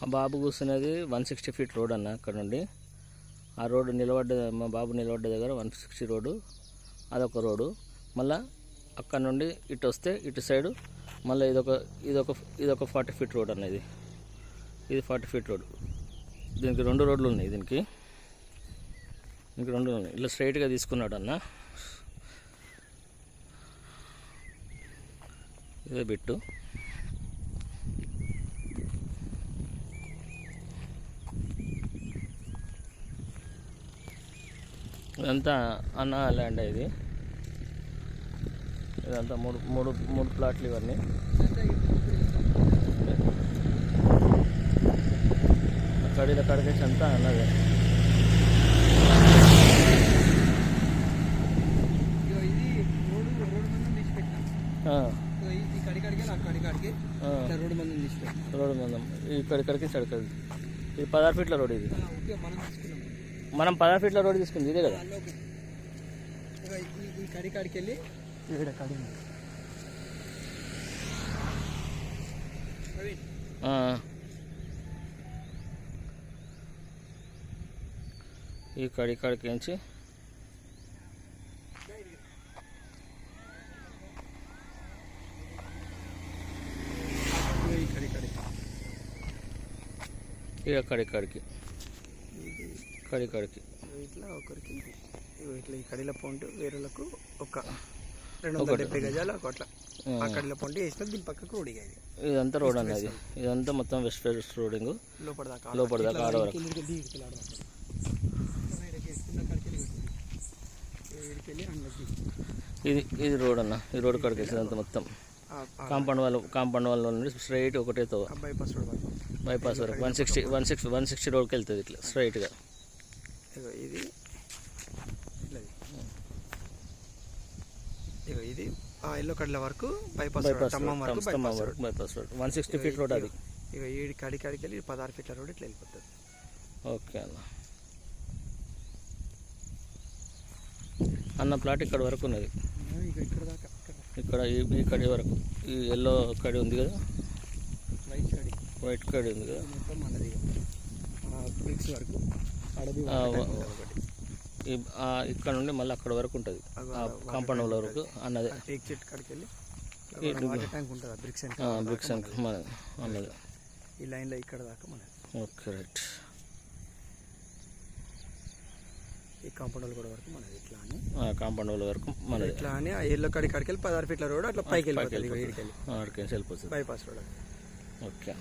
మా బాబు కూర్చునేది 160 feet road అన్న. అక్కడ నుండి ఆ రోడ్డు నిలబడ్డ, మా బాబు నిలబడ్డ దగ్గర 160 రోడ్డు, అదొక రోడ్డు. మళ్ళీ అక్కడ నుండి ఇటు వస్తే ఇటు సైడు మళ్ళీ ఇదొక 40 ఫీట్ రోడ్ అన్న. ఇది 40 ఫీట్ రోడ్. దీనికి 2 రోడ్లు ఉన్నాయి. దీనికి 2 ఉన్నాయి. ఇలా స్ట్రైట్గా తీసుకున్నాడు అన్న. ఇదే బిట్టు. ఇదంతా అన్న ల్యాండ్. ఇదంతా మూడు ప్లాట్లు ఇవన్నీ. కడికేసి అంతా అన్నదే. రోడ్డు మందం ఇక్కడికి చడకది. ఇది 16 ఫీట్ల రోడ్. ఇది మనం 16 ఫీట్ల రోడ్ తీసుకుంది ఇదే కదా. ఈ కడికాడికి వెళ్ళి ఈ కడికాడికి నుంచి ఇక కడికాడికి ఇట్లా ఒకరికి ఇట్లా ఈ కడిల పొంటు వేరేలకు ఒక 270 గజాలు అట్లా ఆ కడిల పొంటు వేసిన దీని పక్కకు రోడ్. ఇదంతా రోడ్ అన్నది. ఇదంతా మొత్తం వెస్ట్ ఫేస్ రోడింగ్. లోపలిదాకా ఆడ వరకు ఇది రోడ్ అన్న. ఈ రోడ్ కాడికి వేసేదంతా మొత్తం కాంపౌండ్ వాళ్ళ నుండి స్ట్రైట్ ఒకటే బైపాస్ వరకు 160 రోడ్కి వెళ్తుంది ఇట్లా స్ట్రైట్గా. ఇది ఎల్లో కడ్ల వరకు bypass bypass road 160 feet road. అది ఇక ఈ కాడికి వెళ్ళి 16 ఫీట్ల రోడ్ ఇట్లా వెళ్ళిపోతుంది. ఓకే అన్న ప్లాట్ ఇక్కడ వరకు ఉన్నది. ఇక్కడ ఈ కడి వరకు ఈ ఎల్లో కడి ఉంది కదా, వైట్ కడి ఉంది కదా, ఇక్కడ నుండి మళ్ళీ అక్కడ వరకు ఉంటుంది. కాంపౌండ్ వాళ్ళ వరకు అన్నది. చెట్టు కాడికి వెళ్ళి బ్రిక్స్ మనది అన్నది. ఈ లైన్లో ఇక్కడ దాకా మనది. Okay right. ఈ కాంపౌండ్ వాళ్ళ కూడా వరకు మనది. ఇట్లా అని కాంపౌండ్ వాళ్ళ వరకు మనది. ఇట్లా అని ఆ ఎల్లో కాడికి వెళ్ళి 16 ఫీట్ల రోడ్ అట్లా పైకి వెళ్ళిపోతుంది. వెళ్ళిపోతుంది బైపాస్ రోడ్. ఓకే.